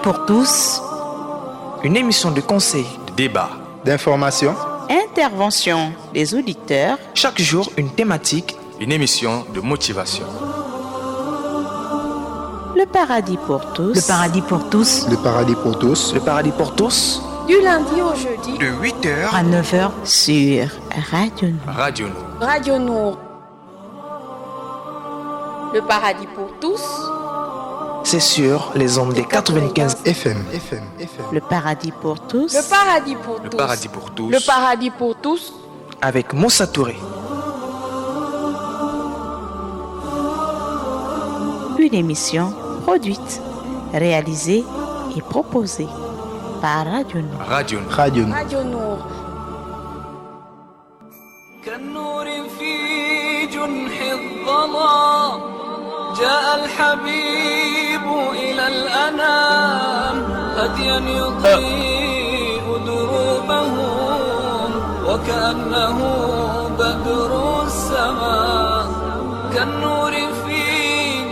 pour tous. Une émission de conseil, de débat, d'information, Intervention des auditeurs. Chaque jour, une thématique. Une émission de motivation. Le paradis pour tous. Le paradis pour tous. Le paradis pour tous. Le paradis pour tous. Du lundi au jeudi. De 8h à 9h. Sur Radio Nour. Radio Nour. Radio Nour. Le paradis pour tous. C'est sur les ondes des 95 FM. Le paradis pour tous. Le paradis pour Le tous. paradis pour tous. Le paradis pour tous. Avec Moussa Touré. Une émission produite, réalisée et proposée par Radio Nour. Radio Nour. Radio Nour. Radio Nour. كالنور في جنح الظلام جاء الحبيب إلى الأنام هديا يضيء دروبهم وكأنه بدر السماء كالنور في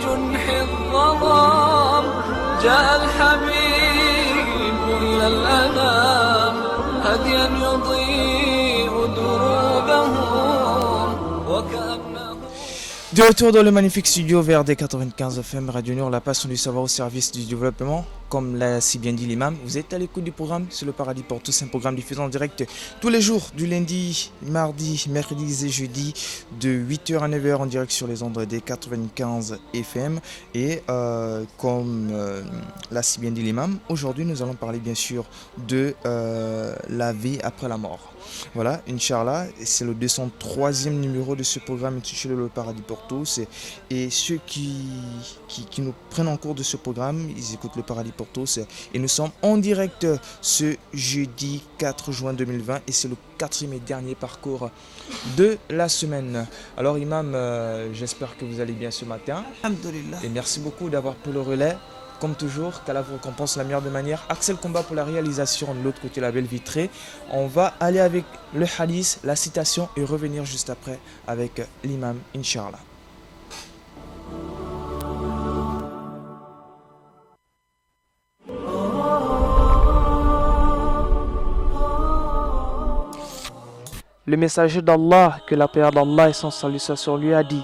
جنح الظلام جاء الحبيب إلى الأنام هديا يضيء دروبهم وكأنه. De retour dans le magnifique studio VRD 95 FM Radio Nour, la passion du savoir au service du développement. Comme l'a si bien dit l'imam, vous êtes à l'écoute du programme sur le paradis pour tous, un programme diffusé en direct tous les jours, du lundi, mardi, mercredi et jeudi, de 8h à 9h en direct sur les ondes des 95 FM. Et comme l'a si bien dit l'imam, aujourd'hui nous allons parler bien sûr de la vie après la mort. Voilà, Inch'Allah, c'est le 203e numéro de ce programme intitulé Le Paradis pour tous. Et ceux qui nous prennent en cours de ce programme, ils écoutent Le Paradis pour tous. Et nous sommes en direct ce jeudi 4 juin 2020 et c'est le 4e et dernier parcours de la semaine. Alors Imam, j'espère que vous allez bien ce matin. Alhamdulillah. Et merci beaucoup d'avoir pris le relais. Comme toujours, qu'Allah vous récompense la meilleure des manières. Axel Combat pour la réalisation, de l'autre côté la belle vitrée. On va aller avec le hadith, la citation et revenir juste après avec l'imam, Inch'Allah. Le messager d'Allah, que la paix d'Allah et son salut soit sur lui, a dit: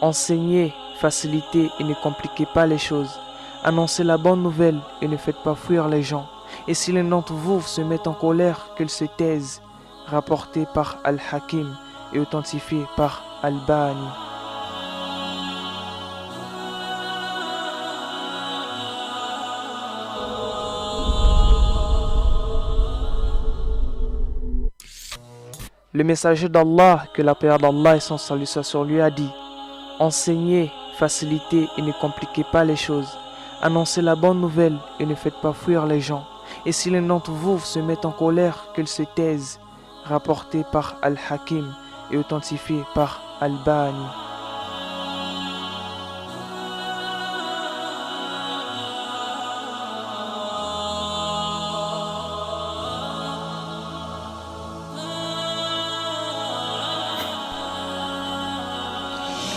enseignez, facilitez et ne compliquez pas les choses. Annoncez la bonne nouvelle et ne faites pas fuir les gens. Et si l'un d'entre vous se met en colère, qu'il se taise. Rapporté par Al-Hakim et authentifié par Al-Bani. Le messager d'Allah, que la paix d'Allah et son salut soit sur lui, a dit: enseignez, facilitez et ne compliquez pas les choses. Annoncez la bonne nouvelle et ne faites pas fuir les gens. Et si l'un d'entre vous se met en colère, qu'il se taise. Rapporté par Al-Hakim et authentifié par Al-Bani.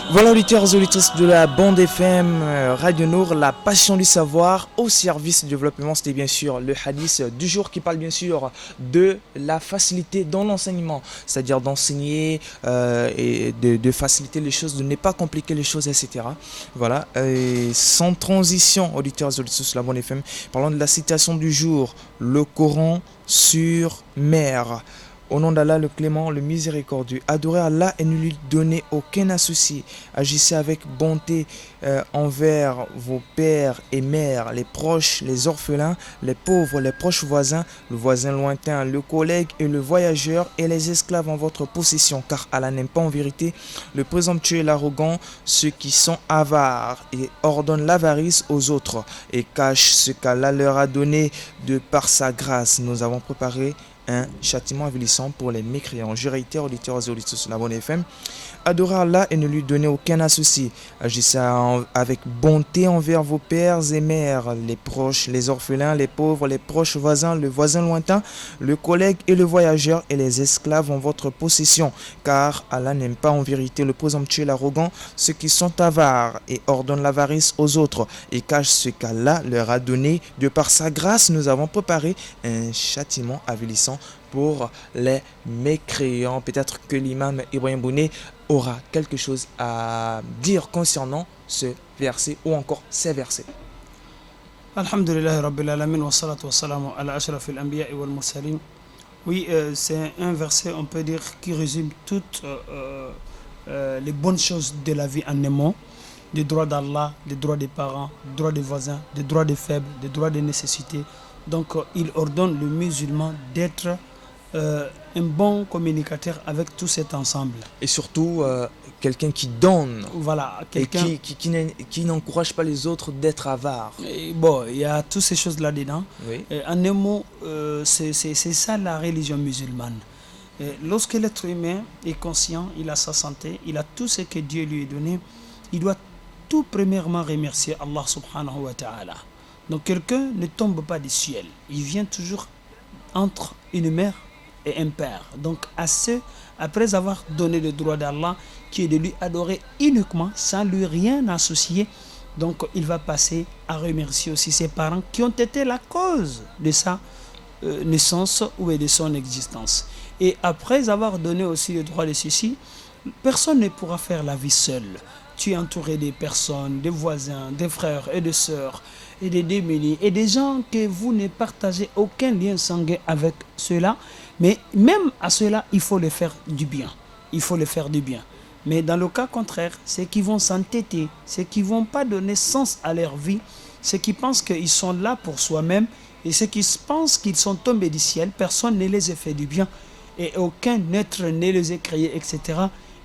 Voilà, auditeurs et auditrices de la bande FM Radio Nour, la passion du savoir au service du développement. C'était bien sûr le hadith du jour qui parle bien sûr de la facilité dans l'enseignement, c'est-à-dire d'enseigner et de faciliter les choses, de ne pas compliquer les choses, etc. Voilà, et sans transition, auditeurs et auditrices de la bande FM, parlons de la citation du jour, le Coran sur mer. Au nom d'Allah, le clément, le miséricordieux, adorez Allah et ne lui donnez aucun associé. Agissez avec bonté envers vos pères et mères, les proches, les orphelins, les pauvres, les proches voisins, le voisin lointain, le collègue et le voyageur et les esclaves en votre possession. Car Allah n'aime pas en vérité le présomptueux et l'arrogant, ceux qui sont avares et ordonnent l'avarice aux autres et cachent ce qu'Allah leur a donné de par sa grâce. Nous avons préparé un châtiment avilissant pour les mécréants. Je réitère, auditeurs et auditrices de la bonne FM, adorez Allah et ne lui donnez aucun associé. Agissez avec bonté envers vos pères et mères, les proches, les orphelins, les pauvres, les proches voisins, le voisin lointain, le collègue et le voyageur et les esclaves en votre possession. Car Allah n'aime pas en vérité le présomptueux, l'arrogant, ceux qui sont avares et ordonnent l'avarice aux autres et cachent ce qu'Allah leur a donné. De par sa grâce, nous avons préparé un châtiment avilissant pour les mécréants. Peut-être que l'imam Ibrahim Bouné aura quelque chose à dire concernant ce verset ou encore ces versets. Alhamdulillah Rabbil Alamin wa salatu wa salamu ala ashrafil anbiya wal mursalin. Oui, c'est un verset, on peut dire, qui résume toutes les bonnes choses de la vie en aimant. Des droits d'Allah, des droits des parents, des droits des voisins, des droits des faibles, des droits des nécessités. Donc il ordonne le musulman d'être un bon communicateur avec tout cet ensemble. Et surtout, quelqu'un qui donne. Voilà, quelqu'un et qui n'encourage pas les autres d'être avares. Bon, il y a toutes ces choses là-dedans. Oui. En un mot, c'est ça la religion musulmane. Lorsque l'être humain est conscient, il a sa santé, il a tout ce que Dieu lui a donné, il doit tout premièrement remercier Allah subhanahu wa ta'ala. Donc quelqu'un ne tombe pas du ciel, il vient toujours entre une mère et un père. Donc après avoir donné le droit d'Allah qui est de lui adorer uniquement sans lui rien associer, donc il va passer à remercier aussi ses parents qui ont été la cause de sa naissance ou de son existence. Et après avoir donné aussi le droit de ceci, personne ne pourra faire la vie seule. Tu es entouré des personnes, des voisins, des frères et des sœurs et des démunis et des gens que vous ne partagez aucun lien sanguin avec ceux-là. Mais même à ceux-là, il faut les faire du bien. Il faut les faire du bien. Mais dans le cas contraire, ceux qui vont s'entêter, ceux qui ne vont pas donner sens à leur vie, ceux qui pensent qu'ils sont là pour soi-même et ceux qui pensent qu'ils sont tombés du ciel, personne ne les a fait du bien et aucun être ne les a créés, etc.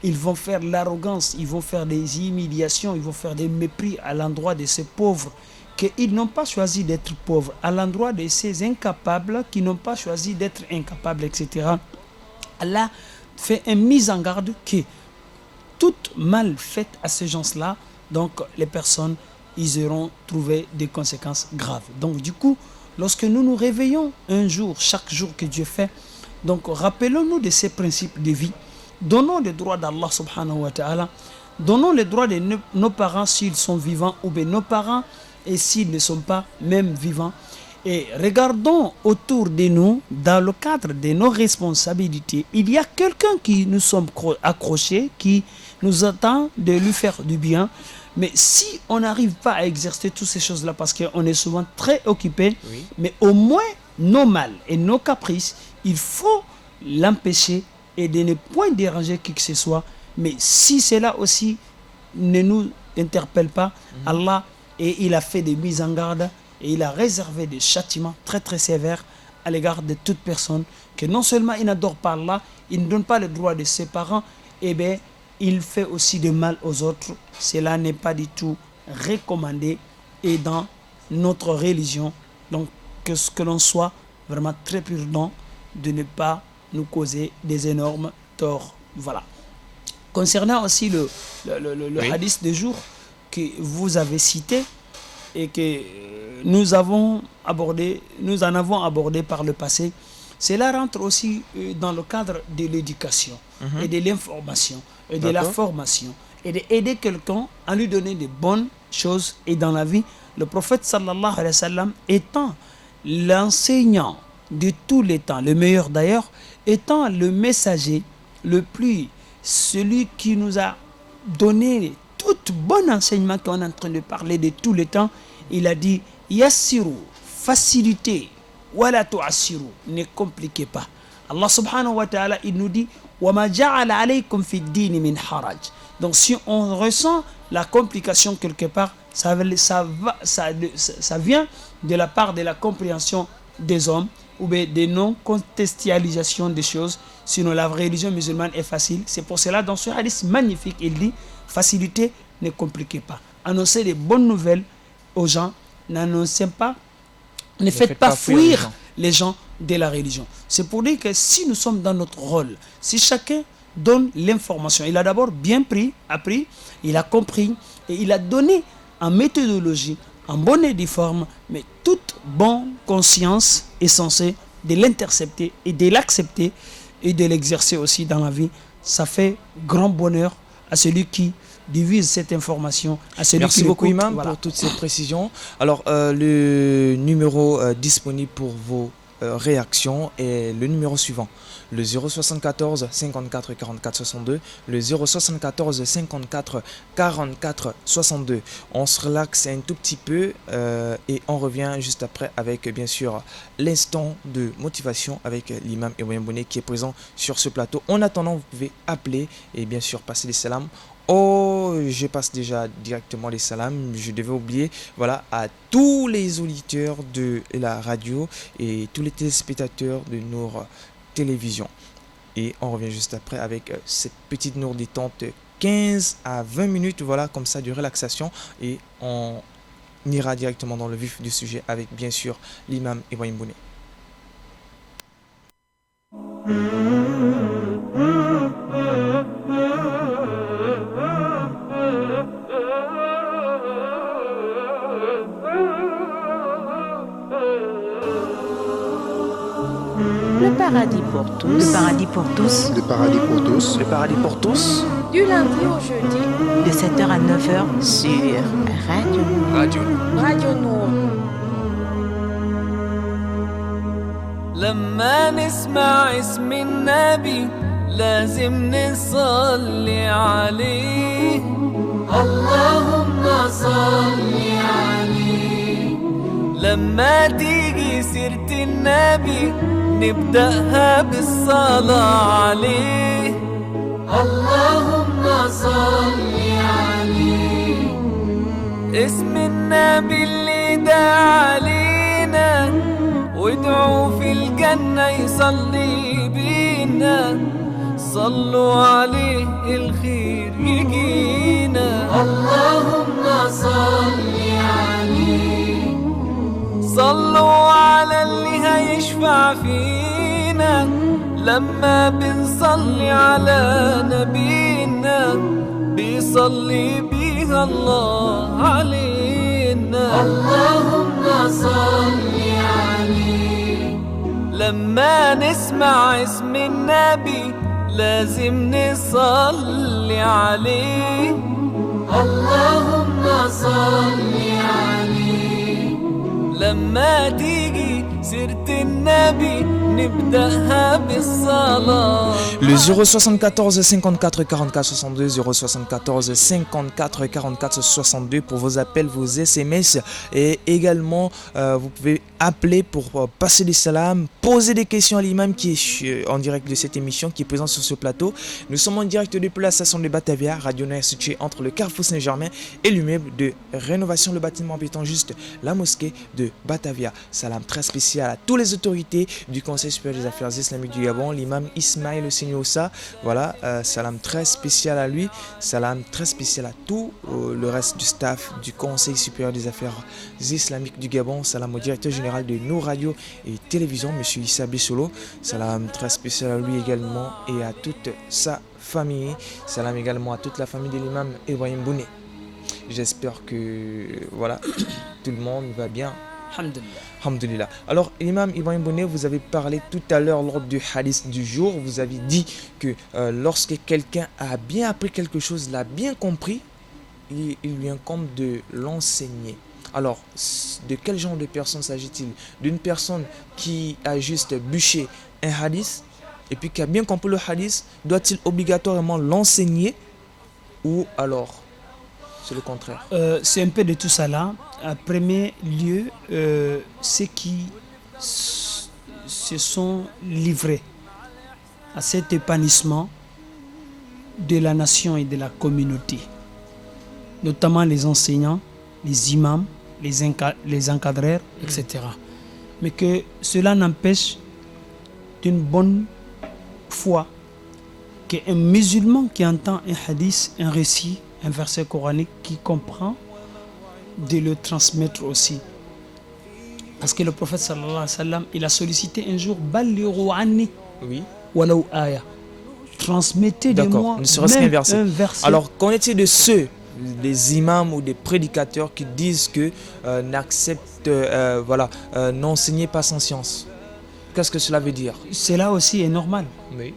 Ils vont faire l'arrogance, ils vont faire des humiliations, ils vont faire des mépris à l'endroit de ces pauvres qu'ils n'ont pas choisi d'être pauvres, à l'endroit de ces incapables qui n'ont pas choisi d'être incapables, etc. Allah fait une mise en garde que toute mal faite à ces gens-là, donc les personnes, ils auront trouvé des conséquences graves. Donc du coup, lorsque nous nous réveillons un jour, chaque jour que Dieu fait, donc rappelons-nous de ces principes de vie. Donnons les droits d'Allah subhanahu wa ta'ala. Donnons les droits de nos parents s'ils sont vivants ou bien nos parents et s'ils ne sont pas même vivants. Et regardons autour de nous, dans le cadre de nos responsabilités, il y a quelqu'un qui nous sommes accrochés, qui nous attend de lui faire du bien. Mais si on n'arrive pas à exercer toutes ces choses-là parce qu'on est souvent très occupé, oui, mais au moins nos mal et nos caprices, il faut l'empêcher et de ne point déranger qui que ce soit. Mais si cela aussi ne nous interpelle pas, Allah, et il a fait des mises en garde et il a réservé des châtiments très très sévères à l'égard de toute personne que non seulement il n'adore pas Allah, il ne donne pas le droit de ses parents, et bien il fait aussi de mal aux autres. Cela n'est pas du tout recommandé et dans notre religion. Donc que l'on soit vraiment très prudent de ne pas nous causer des énormes torts. Voilà. Concernant aussi le oui, hadith du jour que vous avez cité et que nous en avons abordé par le passé, cela rentre aussi dans le cadre de l'éducation et de l'information et de la formation et d'aider quelqu'un à lui donner de bonnes choses. Et dans la vie, le prophète sallallahu alayhi wa sallam étant l'enseignant de tous les temps, le meilleur d'ailleurs, étant le messager le plus, celui qui nous a donné tout bon enseignement qu'on est en train de parler de tous les temps, il a dit yassiru, facilitez, wala tu'assiru, ne compliquez pas. Allah subhanahu wa ta'ala, il nous dit wa ma ja'ala alaykum fi ad-din min haraj. Donc si on ressent la complication quelque part, ça vient de la part de la compréhension des hommes ou bien de non-contextualisation des choses. Sinon la religion musulmane est facile. C'est pour cela dans ce hadith magnifique, il dit facilitez, ne compliquez pas. Annoncez des bonnes nouvelles aux gens, n'annoncez pas, ne faites pas fuir les gens de la religion. C'est pour dire que si nous sommes dans notre rôle, si chacun donne l'information. Il a d'abord bien appris, il a compris et il a donné en méthodologie, en bonne et due forme, mais toute bonne conscience est censée de l'intercepter et de l'accepter et de l'exercer aussi dans la vie. Ça fait grand bonheur à celui qui divise cette information, à celui Merci qui beaucoup l'écoute. Imam pour toutes ces précisions. Alors le numéro disponible pour vos réactions est le numéro suivant, le 074 54 44 62, le 074 54 44 62. On se relaxe un tout petit peu et on revient juste après avec bien sûr l'instant de motivation avec l'imam Ibrahim Bouné qui est présent sur ce plateau. En attendant, vous pouvez appeler et bien sûr passer les salams. Oh, je passe déjà directement les salams. Je devais oublier, voilà, à tous les auditeurs de la radio et tous les téléspectateurs de Nour Télévision. Et on revient juste après avec cette petite Nour détente 15 à 20 minutes, voilà, comme ça, de relaxation. Et on ira directement dans le vif du sujet avec, bien sûr, l'imam Ibrahim Bouné. Le paradis pour tous. Le paradis pour tous. Le paradis pour tous. Le paradis pour tous. Du lundi au jeudi, De 7h à 9h. Sur Radio Nour. Radio. Radio Nour. لما نسمع اسم النبي لازم نصلي عليه اللهم صل عليه لما تيجي سيرة النبي نبدأها بالصلاة عليه اللهم صل عليه اسم النبي اللي دعا علينا وادعوا في الجنة يصلي بينا صلوا عليه الخير يجينا اللهم صل عليه صلوا على اللي هيشفع فينا لما بنصلي على نبينا بيصلي بيها الله علينا اللهم صل عليه لما نسمع اسم النبي لازم نصلي عليه اللهم صل عليه لما تيجي سيرة النبي نبدأها بالصلاة. Le 074 54 44 62, 074 54 44 62 pour vos appels, vos SMS et également vous pouvez appeler pour passer des salams, poser des questions à l'imam qui est en direct de cette émission, qui est présent sur ce plateau. Nous sommes en direct depuis la station de Batavia, Radio Nour située entre le Carrefour Saint-Germain et l'immeuble de rénovation, le bâtiment béton juste la mosquée de Batavia. Salam très spécial à tous les autorités du Conseil supérieur des affaires islamiques du Gabon, l'imam Ismaël Ousseini-Oussa, voilà, salam très spécial à lui, salam très spécial à tout le reste du staff du Conseil supérieur des affaires islamiques du Gabon, salam au directeur général de Nour Radio et Télévision, monsieur Issa Bissolo, salam très spécial à lui également et à toute sa famille, salam également à toute la famille de l'imam Ibrahim Bouné. J'espère que voilà, tout le monde va bien. Alhamdulillah. Alors, l'imam Ibrahim Bouné, vous avez parlé tout à l'heure lors du hadith du jour. Vous avez dit que lorsque quelqu'un a bien appris quelque chose, l'a bien compris, il lui incombe de l'enseigner. Alors, de quel genre de personne s'agit-il? D'une personne qui a juste bûché un hadith et puis qui a bien compris le hadith, doit-il obligatoirement l'enseigner ou alors c'est le contraire? C'est un peu de tout ça là. En premier lieu, ceux qui se sont livrés à cet épanouissement de la nation et de la communauté, notamment les enseignants, les imams, les encadreurs, etc. Mais que cela n'empêche d'une bonne foi qu'un musulman qui entend un hadith, un récit, un verset coranique qui comprend, de le transmettre aussi. Parce que le prophète sallallahu alayhi wa sallam, il a sollicité un jour Ballighu anni Oui. walau aya. transmettez de D'accord, moi ne serait-ce même qu'un verset. un verset. Alors, qu'en est-il de ceux, des imams ou des prédicateurs qui disent que n'enseignez pas sans science? Qu'est-ce que cela veut dire? Cela aussi est normal. Oui.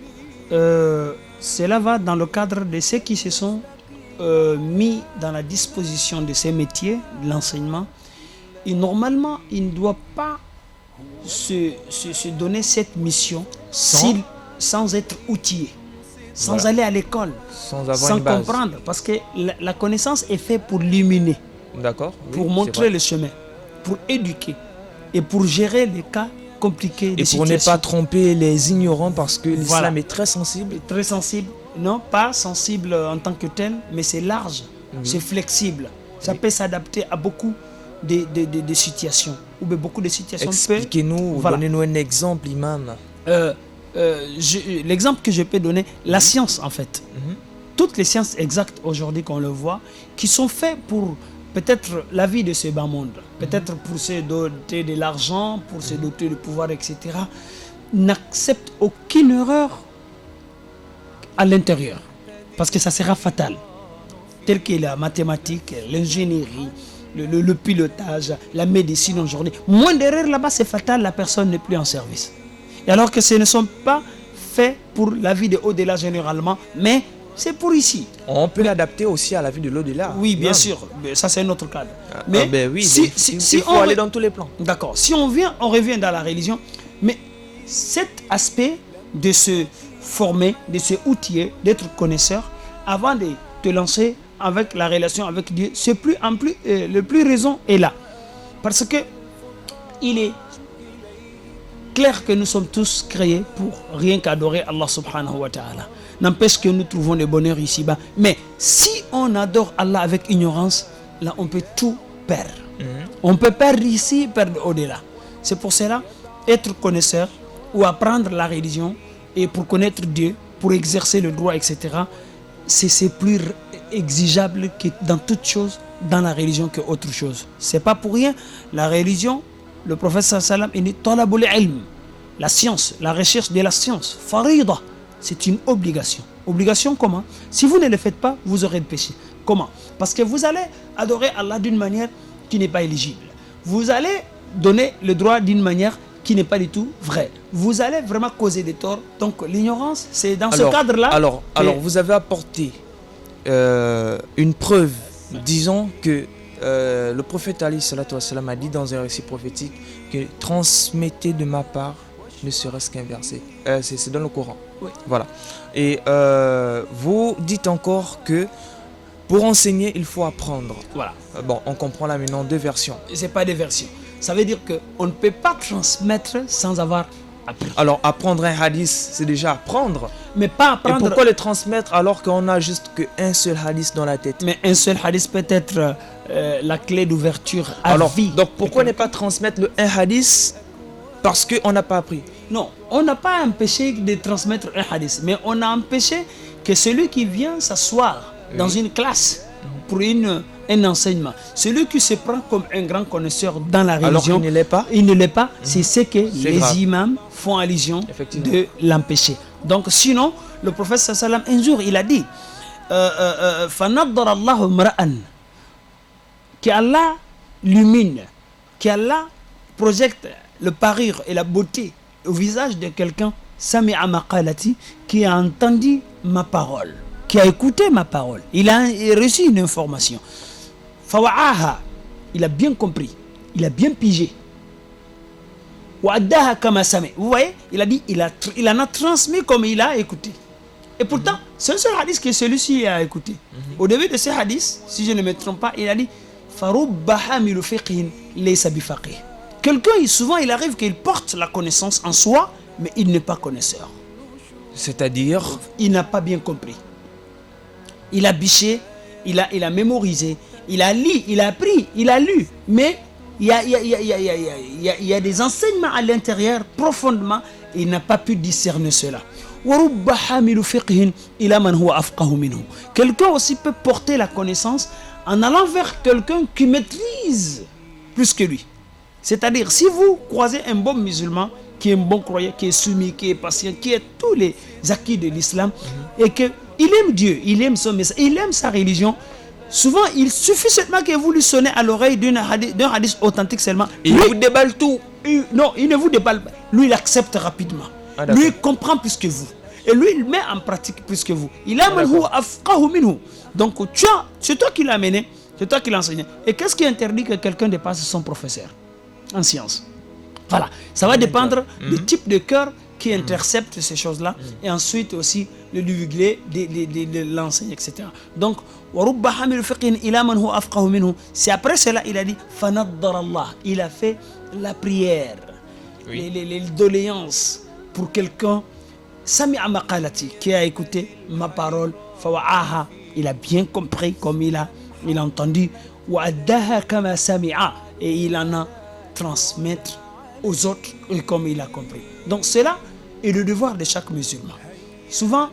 Cela va dans le cadre de ceux qui se sont mis dans la disposition de ces métiers, de l'enseignement. Et normalement, il ne doit pas se donner cette mission sans être outillé, sans Voilà. aller à l'école, Sans avoir sans une base. comprendre. Parce que la connaissance est faite pour l'illuminer, D'accord. Oui, pour c'est montrer vrai. le chemin, pour éduquer et pour gérer les cas compliqués Et des pour ne situations. pas tromper les ignorants, parce que l'islam Voilà. est très sensible. Très sensible, non pas sensible en tant que tel, mais c'est large, c'est flexible. Ça peut s'adapter à beaucoup de situations, ou bien beaucoup de situations. Expliquez-nous, Voilà. donnez-nous un exemple, imam. L'exemple que je peux donner, la science en fait. Mhm. Toutes les sciences exactes aujourd'hui qu'on le voit, qui sont faites pour peut-être la vie de ce bas monde, peut-être pour se doter de l'argent, pour se doter du pouvoir, etc., n'acceptent aucune erreur à l'intérieur, parce que ça sera fatal. Tel que la mathématique, l'ingénierie, le pilotage, la médecine aujourd'hui. Moins d'erreurs là-bas, c'est fatal, la personne n'est plus en service. Et alors que ce ne sont pas faits pour la vie de au-delà généralement, mais c'est pour ici. On peut l'adapter aussi à la vie de l'au-delà. Oui, bien Imam. sûr, ça c'est un autre cadre. Oui, il faut aller dans tous les plans. D'accord, si on revient dans la religion, mais cet aspect de se former, de se outiller, d'être connaisseur, avant de te lancer avec la relation avec Dieu, c'est le plus raison est là. Parce que il est clair que nous sommes tous créés pour rien qu'adorer Allah subhanahu wa ta'ala. N'empêche que nous trouvons le bonheur ici-bas. Mais si on adore Allah avec ignorance, là on peut tout perdre. On peut perdre ici, perdre au-delà. C'est pour cela, être connaisseur ou apprendre la religion et pour connaître Dieu, pour exercer le droit, etc., c'est plus exigeable que dans toute chose dans la religion que autre chose. C'est pas pour rien. La religion, le prophète sallam, il dit talabul ilm, la science, la recherche de la science, farida, c'est une obligation. Obligation comment? Si vous ne le faites pas, vous aurez le péché. Comment? Parce que vous allez adorer Allah d'une manière qui n'est pas éligible. Vous allez donner le droit d'une manière qui n'est pas du tout vraie. Vous allez vraiment causer des torts. Donc l'ignorance, c'est dans ce cadre-là. Alors, vous avez apporté une preuve, disons que le prophète Ali salatu wassalam a dit dans un récit prophétique que transmettez de ma part ne serait-ce qu'un verset. C'est dans le Coran. Oui. Voilà. Et vous dites encore que pour enseigner, il faut apprendre. Voilà. Bon, on comprend là maintenant deux versions. C'est pas des versions. Ça veut dire qu'on ne peut pas transmettre sans avoir appris. Alors, apprendre un hadith, c'est déjà apprendre. Mais pas apprendre. Et pourquoi le transmettre alors qu'on n'a juste qu'un seul hadith dans la tête? Mais un seul hadith peut être la clé d'ouverture à vie. Donc pourquoi ne pas transmettre un hadith parce qu'on n'a pas appris? Non, on n'a pas empêché de transmettre un hadith, mais on a empêché que celui qui vient s'asseoir dans une classe pour un enseignement, celui qui se prend comme un grand connaisseur dans la religion, alors qu'il ne l'est pas, c'est ce que les grave. Imams font allusion Effectivement. de l'empêcher. Donc sinon, le prophète sallam un jour il a dit فَنَضَّرَ اللَّهُ مْرَأً, qu'Allah illumine, qu'Allah projette le parure et la beauté au visage de quelqu'un sami'a maqalati, qui a entendu ma parole, qui a écouté ma parole, il a reçu une information. Fawa'aha, il a bien compris, il a bien pigé. Wa'addaha kama sami. Vous voyez, il a dit, il en a transmis comme il a écouté. Et pourtant, c'est un seul hadith que celui-ci a écouté. Au début de ce hadith, si je ne me trompe pas, il a dit Farubba hamilu fiqhin laysa bifaqih. Quelqu'un, souvent, il arrive qu'il porte la connaissance en soi, mais il n'est pas connaisseur. C'est-à-dire, il n'a pas bien compris. Il a biché, il a mémorisé, il a lu, il a appris, il a lu, mais il y a des enseignements à l'intérieur profondément, et il n'a pas pu discerner cela. Quelqu'un aussi peut porter la connaissance en allant vers quelqu'un qui maîtrise plus que lui. C'est-à-dire, si vous croisez un bon musulman qui est un bon croyant, qui est soumis, qui est patient, qui a tous les acquis de l'islam, et qu'il aime Dieu, il aime son message, il aime sa religion. Souvent, il suffit seulement que vous lui sonnez à l'oreille d'un hadith authentique seulement. Il vous déballe tout. Non, il ne vous déballe pas. Lui, il accepte rapidement. Lui, il comprend plus que vous. Et lui, il met en pratique plus que vous. Il a donc, c'est toi qui l'as amené, c'est toi qui l'as enseigné. Et qu'est-ce qui interdit que quelqu'un dépasse son professeur en sciences? Voilà, ça va dépendre du type de cœur qui intercepte ces choses-là, et ensuite aussi le divulguer, de l'enseigner, etc. Donc, c'est après cela il a dit il a fait la prière, les doléances pour quelqu'un qui a écouté ma parole, il a bien compris comme il a entendu, et il en a transmettre aux autres comme il a compris. Donc cela est le devoir de chaque musulman. Souvent,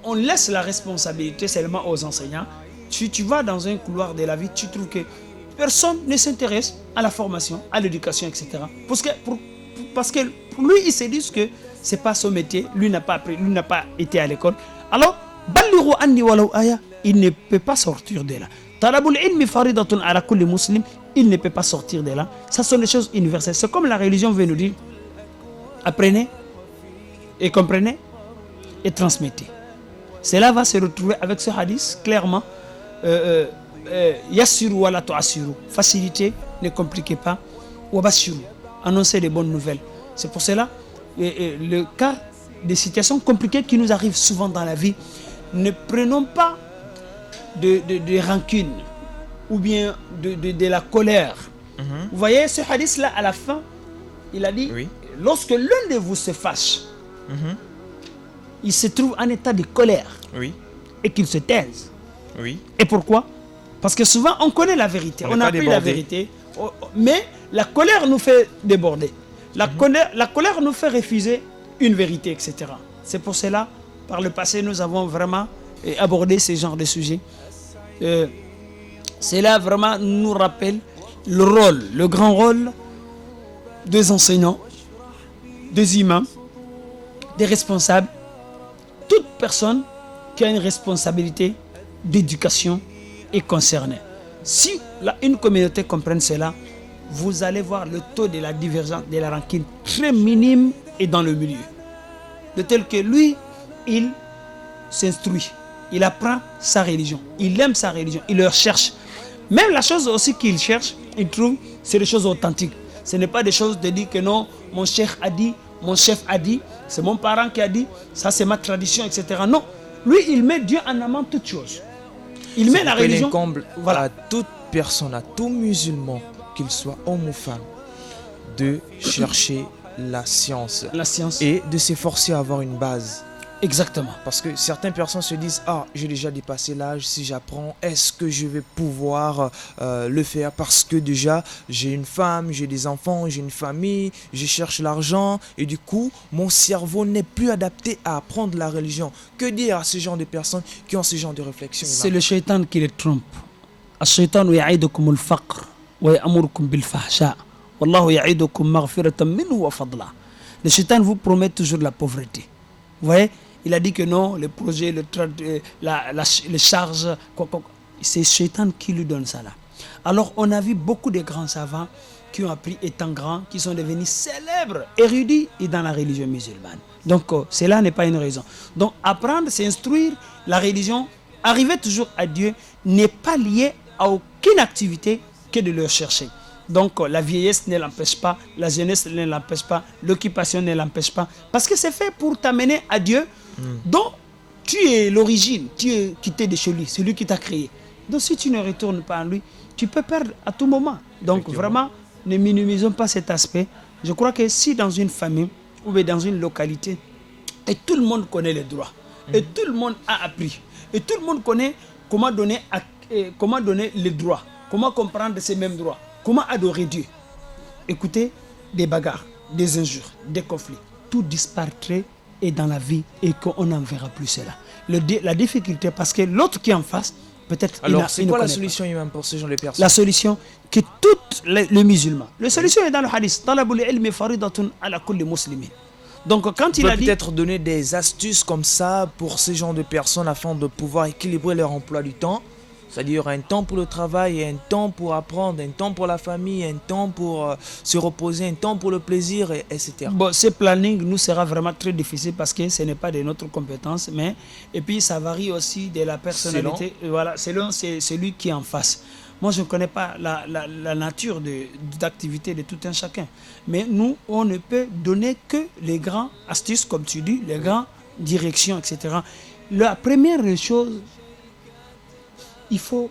on laisse la responsabilité seulement aux enseignants. Si tu vas dans un couloir de la vie, tu trouves que personne ne s'intéresse à la formation, à l'éducation, etc. Parce que pour lui, il se dit que ce n'est pas son métier, lui n'a pas appris, lui n'a pas été à l'école. Alors, il ne peut pas sortir de là. Il ne peut pas sortir de là. Ça sont des choses universelles. C'est comme la religion veut nous dire: apprenez et comprenez et transmettez. Cela va se retrouver avec ce hadith clairement. Yassiru wala tu'assiru. Facilitez, ne compliquez pas. Wabashiru. Annoncez des bonnes nouvelles. C'est pour cela le cas des situations compliquées qui nous arrivent souvent dans la vie, ne prenons pas de rancune ou bien de la colère. Vous voyez ce hadith là à la fin, il a dit lorsque l'un de vous se fâche, il se trouve en état de colère et qu'il se taise. Et pourquoi? Parce que souvent on connaît la vérité, on a appris la vérité, mais la colère nous fait déborder. La colère nous fait refuser une vérité, etc. C'est pour cela, par le passé, nous avons vraiment abordé ce genre de sujets. Cela vraiment nous rappelle le grand rôle des enseignants, des imams, des responsables, toute personne qui a une responsabilité d'éducation est concernée. Si une communauté comprenne cela, vous allez voir le taux de la divergence, de la rancune très minime et dans le milieu. De tel que lui, il s'instruit, il apprend sa religion, il aime sa religion, il le cherche. Même la chose aussi qu'il cherche, il trouve, c'est des choses authentiques. Ce n'est pas des choses de dire que non, mon chef a dit, mon chef a dit, c'est mon parent qui a dit, ça c'est ma tradition, etc. Non, lui il met Dieu en amont toutes choses. Il met la religion. Voilà. À toute personne, à tout musulman, qu'il soit homme ou femme, de chercher la science et de s'efforcer à avoir une base. Exactement. Parce que certaines personnes se disent: ah, j'ai déjà dépassé l'âge, si j'apprends, est-ce que je vais pouvoir le faire? Parce que déjà, j'ai une femme, j'ai des enfants, j'ai une famille, je cherche l'argent, et du coup, mon cerveau n'est plus adapté à apprendre la religion. Que dire à ce genre de personnes qui ont ce genre de réflexion? C'est le shaitan qui les trompe. Al-shaitan ya'idukum al-faqr wa ya'murukum bil-fahsha. Wallahu ya'idukum maghfiratan minhu wa fadla. Le shaitan vous promet toujours la pauvreté. Vous voyez? Il a dit que non, le projet, les charges, c'est Shaitan qui lui donne ça là. Alors on a vu beaucoup de grands savants qui ont appris étant grands, qui sont devenus célèbres, érudits et dans la religion musulmane. Donc cela n'est pas une raison. Donc apprendre, s'instruire, la religion, arriver toujours à Dieu n'est pas lié à aucune activité que de le chercher. Donc la vieillesse ne l'empêche pas, la jeunesse ne l'empêche pas, l'occupation ne l'empêche pas. Parce que c'est fait pour t'amener à Dieu, dont tu es l'origine, tu es quitté de chez lui, c'est lui qui t'a créé. Donc si tu ne retournes pas en lui, tu peux perdre à tout moment. Donc vraiment, ne minimisons pas cet aspect. Je crois que si dans une famille ou dans une localité, et tout le monde connaît les droits, et tout le monde a appris, et tout le monde connaît comment donner les droits, comment comprendre ces mêmes droits, comment adorer Dieu. Écoutez, des bagarres, des injures, des conflits, tout disparaîtrait et dans la vie et qu'on n'en verra plus cela. La difficulté, parce que l'autre qui est en face, Peut-être Alors, c'est il ne quoi la connaît pas. solution, imam, pour ce genre de personnes? La solution que tous les musulmans. La solution est dans le hadith. Talabul ilmi faridatun ala kulli muslimin. Donc quand Il il peut a dit peut-être donner des astuces comme ça pour ces genres de personnes afin de pouvoir équilibrer leur emploi du temps. C'est-à-dire un temps pour le travail, un temps pour apprendre, un temps pour la famille, un temps pour se reposer, un temps pour le plaisir, etc. bon, ce planning nous sera vraiment très difficile parce que ce n'est pas de notre compétence, mais et puis ça varie aussi de la personnalité. Voilà, selon c'est celui qui est en face. Moi, je ne connais pas la nature d'activité de tout un chacun. Mais nous, on ne peut donner que les grandes astuces, comme tu dis, les grandes directions, etc. La première chose, il faut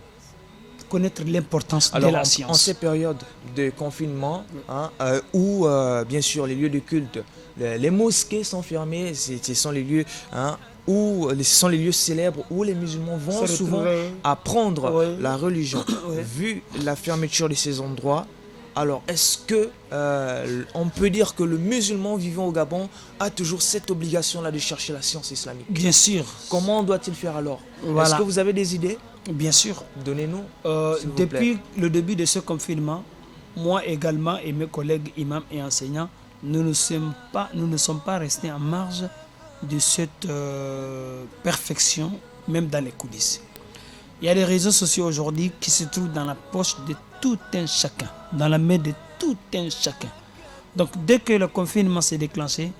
connaître l'importance de Alors, la en science. ces périodes de confinement, hein, où bien sûr les lieux de culte, les mosquées sont fermées, ce sont les lieux, hein, où ce sont les lieux célèbres où les musulmans vont Se souvent retrouver. apprendre Ouais. la religion. Ouais. Vu la fermeture de ces endroits, alors est-ce que on peut dire que le musulman vivant au Gabon a toujours cette obligation-là de chercher la science islamique? Bien sûr, Comment doit-il faire alors? Voilà. Est-ce que vous avez des idées? bien sûr. Donnez-nous. s'il vous Depuis le début de ce confinement, moi également et mes collègues imams et enseignants, nous ne sommes pas restés en marge de cette perfection, même dans les coulisses. Il y a des réseaux sociaux aujourd'hui qui se trouvent dans la poche de tout un chacun, dans la main de tout un chacun. Donc dès que le confinement s'est déclenché,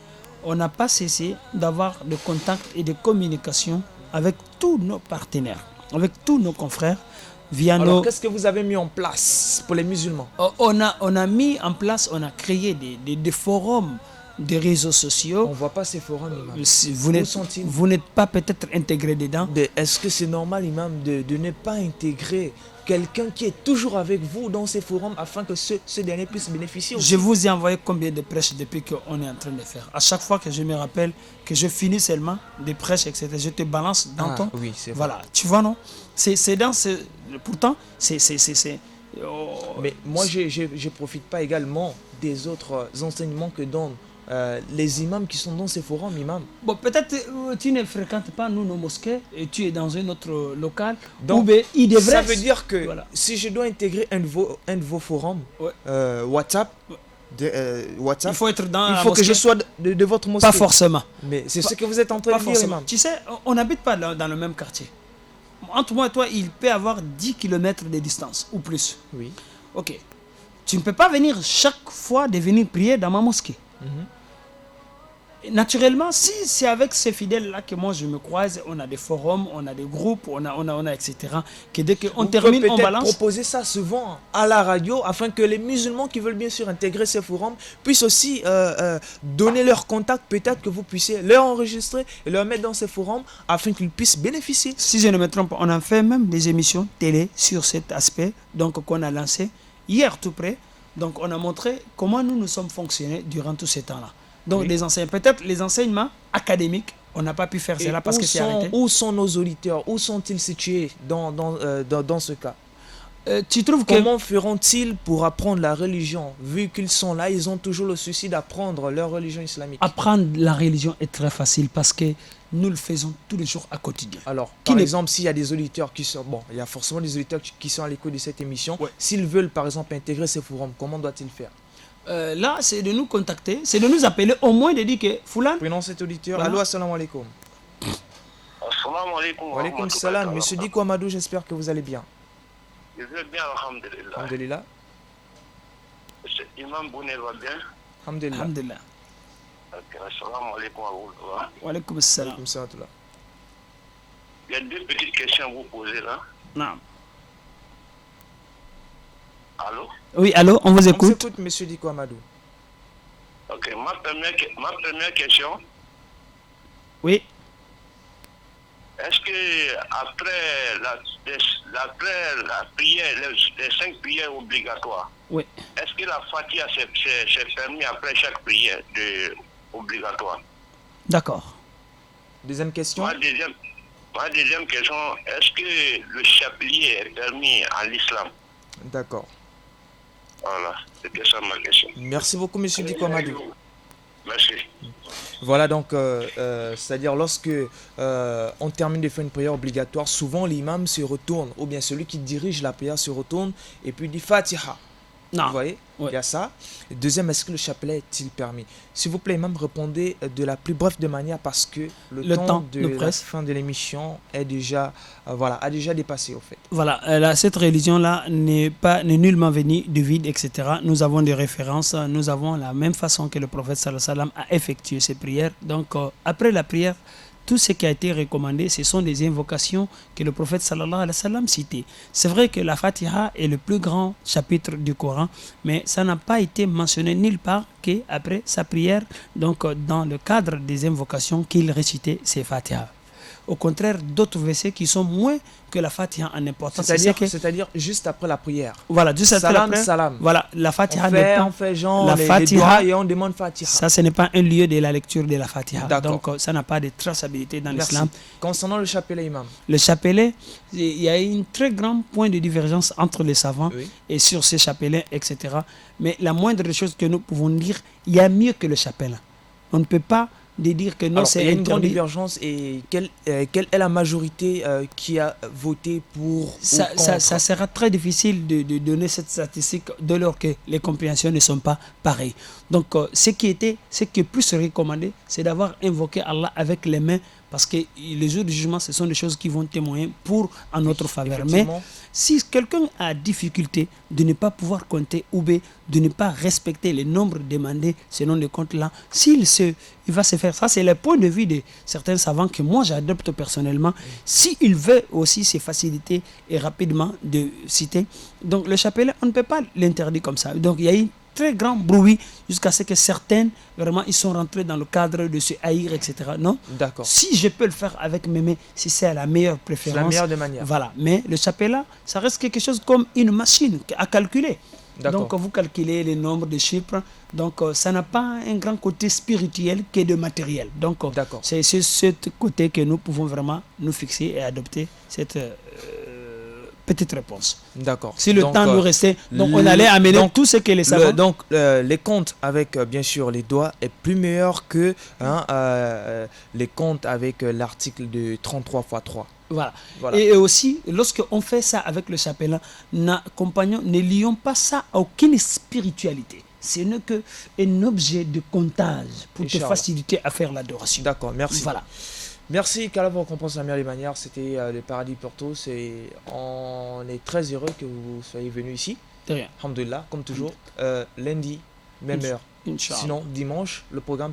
on n'a pas cessé d'avoir de contacts et de communication avec tous nos partenaires, avec tous nos confrères, via Alors, nos... qu'est-ce que vous avez mis en place pour les musulmans? On a mis en place, on a créé des forums, des réseaux On sociaux. ne voit pas ces forums, imam. Si Où sont-ils? vous n'êtes pas peut-être intégré dedans. Est-ce que c'est normal, imam, de ne pas intégrer quelqu'un qui est toujours avec vous dans ces forums afin que ce dernier puisse bénéficier aussi? Je vous ai envoyé combien de prêches depuis qu'on est en train de faire. À chaque fois que je me rappelle que je finis seulement des prêches, etc., je te balance dans ton... Oui, c'est vrai. Voilà, tu vois, non? C'est dans ce... Pourtant, c'est... Mais moi, je profite pas également des autres enseignements que donnent les imams qui sont dans ces forums, imam. Bon, peut-être tu ne fréquentes pas nous, nos mosquées, et tu es dans un autre local. Donc, ou bien, il devrait... Ça veut dire que Voilà. si je dois intégrer un de vos forums, Ouais. WhatsApp, WhatsApp, Il faut être dans il la faut que je mosquée. sois de votre mosquée. Pas forcément. Mais c'est Pas- ce que vous êtes en train Pas de dire, forcément. imam. Tu sais, on n'habite pas dans le même quartier. Entre moi et toi, il peut y avoir 10 km de distance ou plus. Oui. Ok. Tu ne peux pas venir chaque fois de venir prier dans ma mosquée. Et naturellement, si c'est avec ces fidèles-là que moi je me croise, on a des forums, on a des groupes, on a etc. Que dès qu'on Vous termine, pouvez on peut-être balance. proposer ça souvent à la radio afin que les musulmans qui veulent bien sûr intégrer ces forums puissent aussi donner leur contact. Peut-être que vous puissiez leur enregistrer et leur mettre dans ces forums afin qu'ils puissent bénéficier. Si je ne me trompe, on a fait même des émissions télé sur cet aspect, donc qu'on a lancé hier tout près. Donc on a montré comment nous sommes fonctionnés durant tout ce temps-là. Donc Oui. les enseignements, peut-être les enseignements académiques, on n'a pas pu faire Et cela parce où que c'est arrêté. où sont nos auditeurs? Où sont-ils situés dans ce cas? Tu trouves que Comment feront-ils pour apprendre la religion? Vu qu'ils sont là, ils ont toujours le souci d'apprendre leur religion islamique. apprendre la religion est très facile parce que nous le faisons tous les jours à quotidien. Alors, Qui par n'est- exemple, s'il y a des auditeurs qui sont... Bon, il y a forcément des auditeurs qui sont à l'écoute de cette émission. Ouais. S'ils veulent, par exemple, intégrer ces forums, comment doit-ils faire? Là, c'est de nous contacter, c'est de nous appeler, au moins de dire que Foulan, Prenons cet auditeur. Voilà. Allô, assalamu alaikum. Assalamu alaikum. Wa alaikum salam. Monsieur Diko Amadou, j'espère que vous allez bien. Je vais bien, alhamdulillah. Alhamdulillah. Monsieur Imam Bouné va bien. Alhamdulillah. alhamdulillah. Ok, assalamu alaikum à vous. Wa alaikum salam. Comme ça, tout là. Il y a deux petites questions à vous poser là. Naam. Allô? Oui, allô, on vous On écoute. s'écoute, monsieur Diko Amadou. Ok, ma première question, Oui. est-ce que après la prière, les 5 prières obligatoires, Oui. est-ce que la Fatiha s'est permis après chaque prière obligatoire? D'accord. Deuxième question. Ma deuxième question, est-ce que le chapelet est permis en l'islam? D'accord. Voilà, c'était ça ma question. Merci beaucoup, monsieur Diko Amadou. Merci. Voilà, donc, c'est-à-dire lorsque on termine de faire une prière obligatoire, souvent l'imam se retourne, ou bien celui qui dirige la prière se retourne et puis dit Fatiha. Non. Vous voyez, Ouais. il y a ça. Deuxième, est-ce que le chapelet est-il permis? S'il vous plaît, imam, répondez de la plus brève de manière parce que le temps de nous la presse. fin de l'émission est déjà, a déjà dépassé au fait. Voilà, cette religion-là n'est nullement venue du vide, etc. Nous avons des références, nous avons la même façon que le prophète sallallahu alayhi wa sallam a effectué ses prières. Donc, après la prière, tout ce qui a été recommandé, ce sont des invocations que le prophète sallallahu alayhi wa sallam citait. C'est vrai que la Fatiha est le plus grand chapitre du Coran, mais ça n'a pas été mentionné nulle part qu'après sa prière, donc dans le cadre des invocations qu'il récitait ses Fatiha. Au contraire, d'autres versets qui sont moins que la Fatiha en importance. C'est-à-dire juste après la prière. Voilà, juste après la prière. Salam. Voilà, la Fatiha On fait genre la les Fatiha, doigts et on demande Fatiha. Ça, ce n'est pas un lieu de la lecture de la Fatiha. D'accord. Donc, ça n'a pas de traçabilité dans Merci. l'islam. Concernant le chapelet, imam. Le chapelet, il y a un très grand point de divergence entre les savants Oui. et sur ces chapelets, etc. Mais la moindre chose que nous pouvons dire, il y a mieux que le chapelet. On ne peut pas dire que non, Alors, c'est il y a une grande interdit. divergence et quelle est la majorité qui a voté pour ou Ça contre? sera très difficile de donner cette statistique dès lors que les compréhensions ne sont pas pareilles. Donc, ce qui est plus recommandé, c'est d'avoir invoqué Allah avec les mains, parce que les jours du jugement, ce sont des choses qui vont témoigner en notre faveur. Mais Effectivement. si quelqu'un a difficulté de ne pas pouvoir compter ou bien de ne pas respecter les nombres demandés selon les comptes-là, il va se faire. Ça, c'est le point de vue de certains savants que moi j'adopte personnellement. S'il veut aussi se faciliter et rapidement de citer. Donc le chapelet, on ne peut pas l'interdire comme ça. Donc il y a eu très grand bruit jusqu'à ce que certaines, vraiment, ils sont rentrés dans le cadre de se haïr, etc. Non? D'accord. Si je peux le faire avec mes mains, si c'est à la meilleure préférence. C'est la meilleure des manières. Voilà. Mais le chapelet, ça reste quelque chose comme une machine à calculer. D'accord. Donc, vous calculez les nombres de chiffres. Donc, ça n'a pas un grand côté spirituel que de matériel. Donc, D'accord. c'est sur ce côté que nous pouvons vraiment nous fixer et adopter cette petite réponse. D'accord. Si le Donc, temps nous restait, donc on allait amener donc, tout ce que les savants... les comptes avec bien sûr les doigts est plus meilleur que les comptes avec l'article de 33 x 3. Voilà. Voilà. Et aussi, lorsqu'on fait ça avec le chapelet, ne lions pas ça à aucune spiritualité. Ce n'est qu'un objet de comptage pour te Inch'Allah. faciliter à faire l'adoration. D'accord, merci. Voilà. Merci, qu'Allah vous récompense de la meilleure des manières. C'était le paradis pour tous et on est très heureux que vous soyez venus ici. De rien. Alhamdulillah, comme toujours. Lundi, même heure. Inch'Allah. Sinon, dimanche, le programme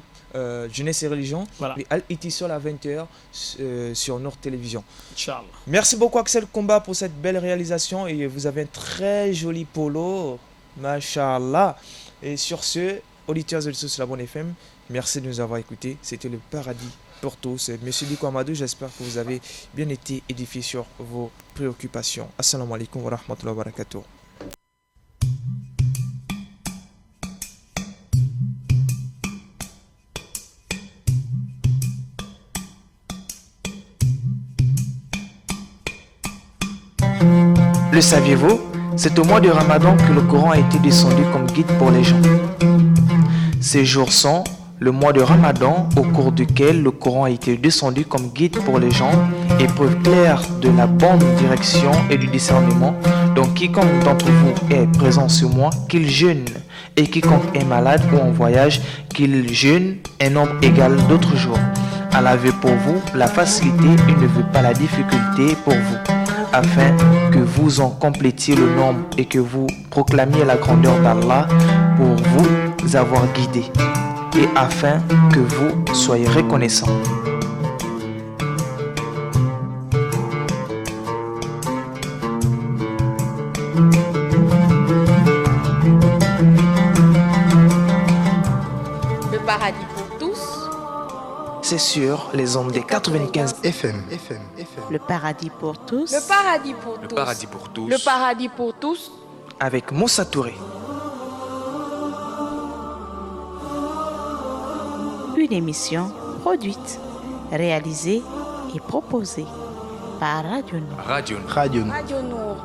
Jeunesse et Religion. Voilà. Et Al-Itisol à 20h sur Nord Télévision. Inch'Allah. Merci beaucoup Axel Combat pour cette belle réalisation et vous avez un très joli polo. Mashallah. Et sur ce, auditeurs et auditrices de la Bonne FM, merci de nous avoir écoutés. C'était le paradis pour tous. Monsieur Diko Amadou, j'espère que vous avez bien été édifié sur vos préoccupations. Assalamu alaikum wa rahmatullahi wa barakatuh. Le saviez-vous? C'est au mois de Ramadan que le Coran a été descendu comme guide pour les gens. Ces jours sont le mois de Ramadan au cours duquel le Coran a été descendu comme guide pour les gens et preuve claire de la bonne direction et du discernement. Donc quiconque d'entre vous est présent ce mois, qu'il jeûne, et quiconque est malade ou en voyage, qu'il jeûne un nombre égal d'autres jours. Allah veut pour vous la facilité et ne veut pas la difficulté pour vous, afin que vous en complétiez le nombre et que vous proclamiez la grandeur d'Allah pour vous avoir guidé et afin que vous soyez reconnaissants. Le paradis pour tous. C'est sur les ondes des 95 FM. Le paradis pour tous. Le paradis pour Le tous. paradis pour tous. Le paradis pour tous. avec Moussa Touré. Une émission produite, réalisée et proposée par Radio Nord. Radio. Radio. Radio Nour.